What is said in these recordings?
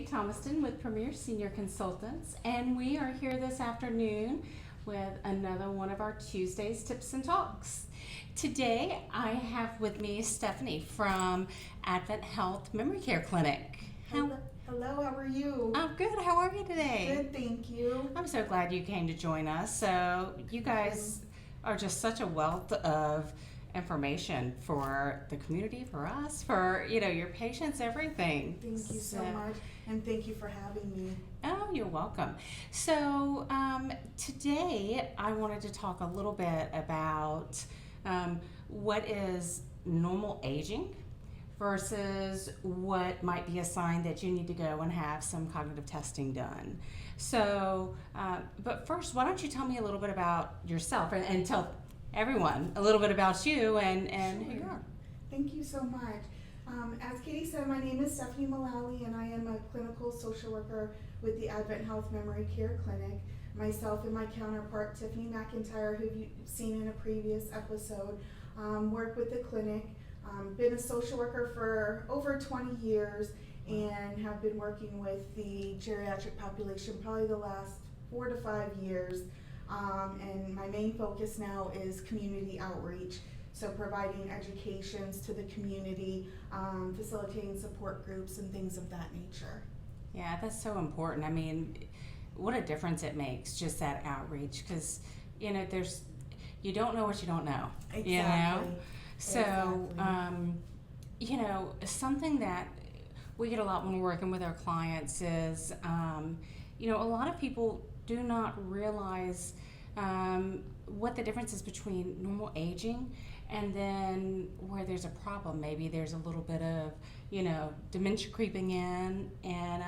Katie Thomaston with Premier Senior Consultants, and we are here this afternoon with another one of our Tuesdays Tips and Talks. Today I have with me Stephanie from AdventHealth Memory Care Clinic. Hello, how are you? I'm good. How are you today? Good, thank you. I'm so glad you came to join us. So you guys are just such a wealth of information for the community, for us, for your patients, everything. Thank you so much, and thank you for having me. Oh, you're welcome. So today I wanted to talk a little bit about what is normal aging versus what might be a sign that you need to go and have some cognitive testing done. So, but first, why don't you tell me a little bit about yourself and tell everyone a little bit about you and Sure. who you are. Thank you so much. As Katie said, my name is Stephanie Malally, and I am a clinical social worker with the AdventHealth Memory Care Clinic. Myself and my counterpart, Tiffany McIntyre, who you've seen in a previous episode, work with the clinic. Been a social worker for over 20 years and have been working with the geriatric population probably the last 4 to 5 years. And my main focus now is community outreach, so providing educations to the community, facilitating support groups and things of that nature. Yeah, that's so important. I mean, what a difference it makes, just that outreach, because you don't know what you don't know. Exactly. So Exactly. Something that we get a lot when we're working with our clients is a lot of people do not realize what the difference is between normal aging and then where there's a problem. Maybe there's a little bit of dementia creeping in, and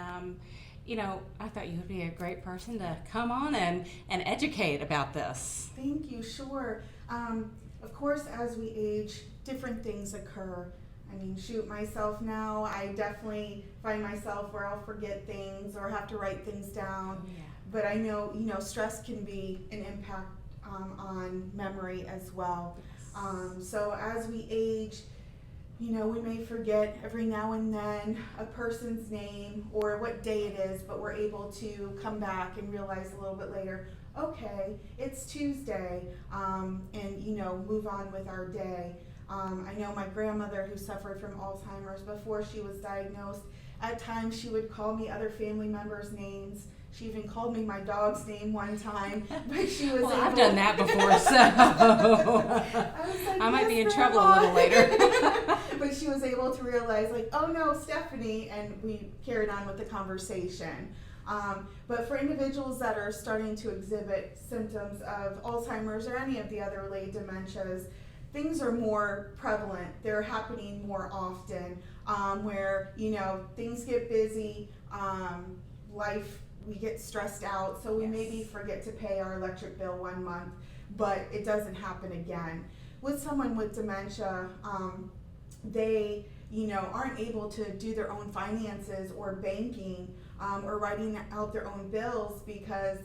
I thought you would be a great person to come on and educate about this. Thank you. Sure. Of course, as we age, different things occur. I mean, myself now, I definitely find myself where I'll forget things or have to write things down. Yeah. But I know, stress can be an impact on memory as well. So as we age, we may forget every now and then a person's name or what day it is, but we're able to come back and realize a little bit later, okay, it's Tuesday, and move on with our day. I know my grandmother, who suffered from Alzheimer's before she was diagnosed, at times she would call me other family members' names. She even called me my dog's name one time, but she was I've done that before, so I might be in trouble a little later. But she was able to realize, oh no, Stephanie, and we carried on with the conversation. But for individuals that are starting to exhibit symptoms of Alzheimer's or any of the other related dementias, things are more prevalent. They're happening more often, where things get busy, we get stressed out, so we maybe forget to pay our electric bill one month, but it doesn't happen again. With someone with dementia, they aren't able to do their own finances or banking, or writing out their own bills because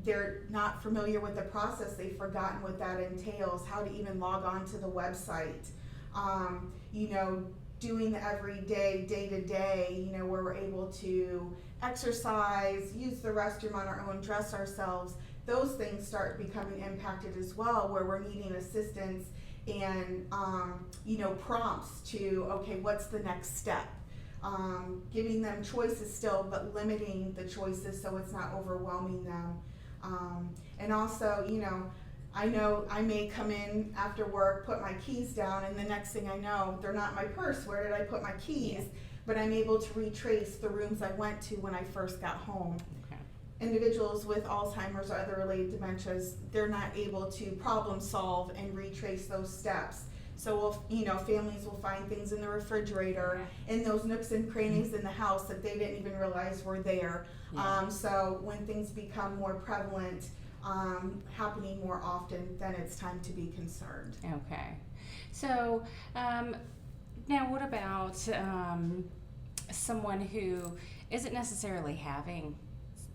they're not familiar with the process. They've forgotten what that entails, how to even log on to the website. Doing the everyday, day-to-day, where we're able to exercise, use the restroom on our own, dress ourselves, those things start becoming impacted as well, where we're needing assistance and, prompts to, okay, what's the next step? Giving them choices still, but limiting the choices so it's not overwhelming them. And also, I know I may come in after work, put my keys down, and the next thing I know, they're not in my purse. Where did I put my keys? Yeah. But I'm able to retrace the rooms I went to when I first got home. Okay. Individuals with Alzheimer's or other related dementias, they're not able to problem solve and retrace those steps. So families will find things in the refrigerator, in those nooks and crannies in the house that they didn't even realize were there. Yeah. So when things become more prevalent, happening more often, then it's time to be concerned. Okay. So now what about someone who isn't necessarily having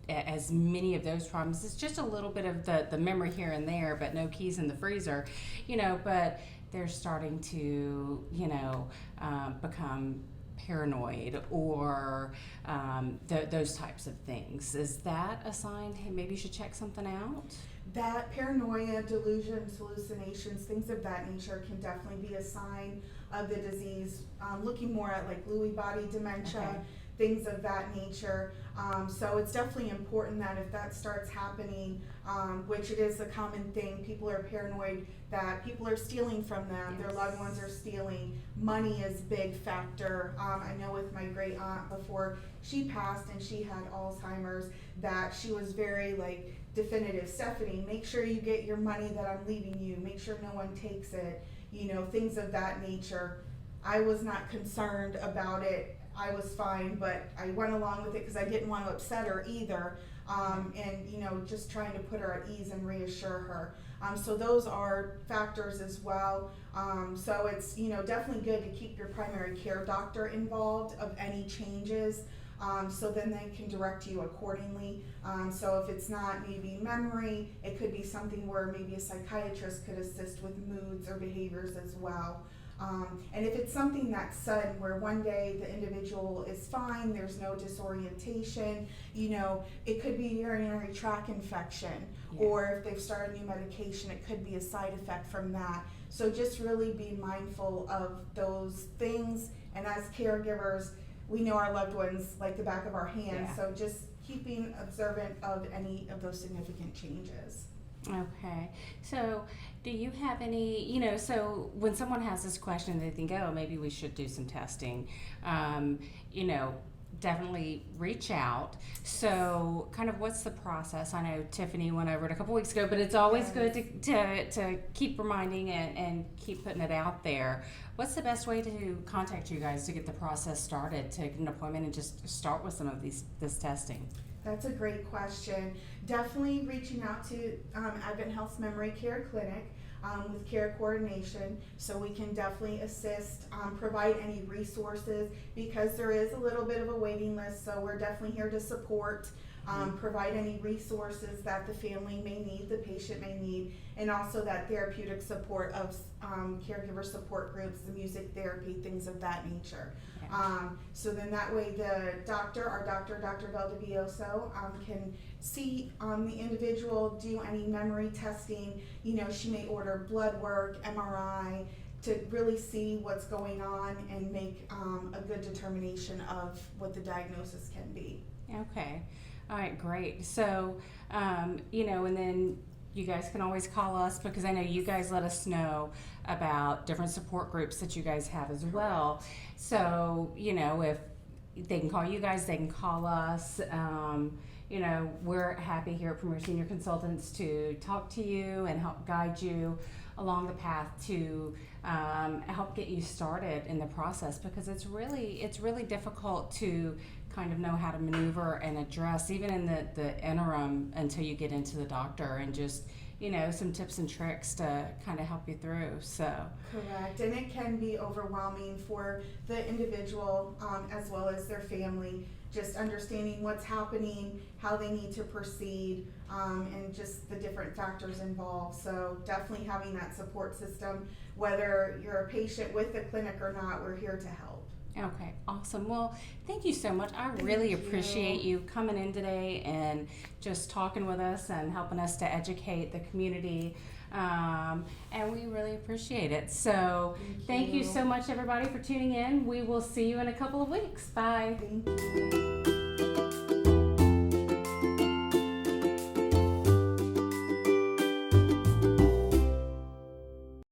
as many of those problems? It's just a little bit of the memory here and there, but no keys in the freezer, but they're starting to, become paranoid or those types of things. Is that a sign, hey, maybe you should check something out? That paranoia, delusions, hallucinations, things of that nature can definitely be a sign of the disease. Looking more at like Lewy body dementia, Okay. things of that nature. So it's definitely important that if that starts happening, which it is a common thing, people are paranoid that people are stealing from them, their loved ones are stealing. Money is a big factor. I know with my great aunt before she passed and she had Alzheimer's, that she was very like definitive. Stephanie, make sure you get your money that I'm leaving you, make sure no one takes it, you know, things of that nature. I was not concerned about it. I was fine, but I went along with it because I didn't want to upset her either. And, you know, just trying to put her at ease and reassure her. So those are factors as well. So it's, you know, definitely good to keep your primary care doctor involved of any changes. So then they can direct you accordingly. So if it's not maybe memory, it could be something where maybe a psychiatrist could assist with moods or behaviors as well. And if it's something that's sudden, where one day the individual is fine, there's no disorientation, you know, it could be a urinary tract infection, or if they've started new medication, it could be a side effect from that. So just really be mindful of those things, and as caregivers, we know our loved ones like the back of our hands, so just keeping observant of any of those significant changes. Okay, so do you have any, you know, so when someone has this question, they think, oh, maybe we should do some testing, you know, definitely reach out. So kind of what's the process? I know Tiffany went over it a couple weeks ago, but it's always good to keep reminding and keep putting it out there. What's the best way to contact you guys to get the process started, to get an appointment and just start with some of this testing? That's a great question. Definitely reaching out to AdventHealth's Memory Care Clinic with care coordination, so we can definitely assist, provide any resources, because there is a little bit of a waiting list, so we're definitely here to support, provide any resources that the family may need, the patient may need, and also that therapeutic support of caregiver support groups, the music therapy, things of that nature. So then that way the doctor, our doctor, Dr. Valdivioso, can see the individual, do any memory testing. You know, she may order blood work, MRI, to really see what's going on and make a good determination of what the diagnosis can be. Okay. All right, great. So, you know, and then you guys can always call us, because I know you guys let us know about different support groups that you guys have as well. So, you know, if they can call you guys, they can call us. You know, we're happy here at Premier Senior Consultants to talk to you and help guide you along the path to help get you started in the process, because it's really difficult to kind of know how to maneuver and address, even in the interim, until you get into the doctor, and just, you know, some tips and tricks to kind of help you through. So correct, and it can be overwhelming for the individual as well as their family, just understanding what's happening, how they need to proceed, and just the different factors involved. So definitely having that support system, whether you're a patient with the clinic or not, we're here to help. Okay, awesome. Well, thank you so much. I really appreciate you coming in today and just talking with us and helping us to educate the community. And we really appreciate it. So thank you so much, everybody, for tuning in. We will see you in a couple of weeks. Bye. Thank you.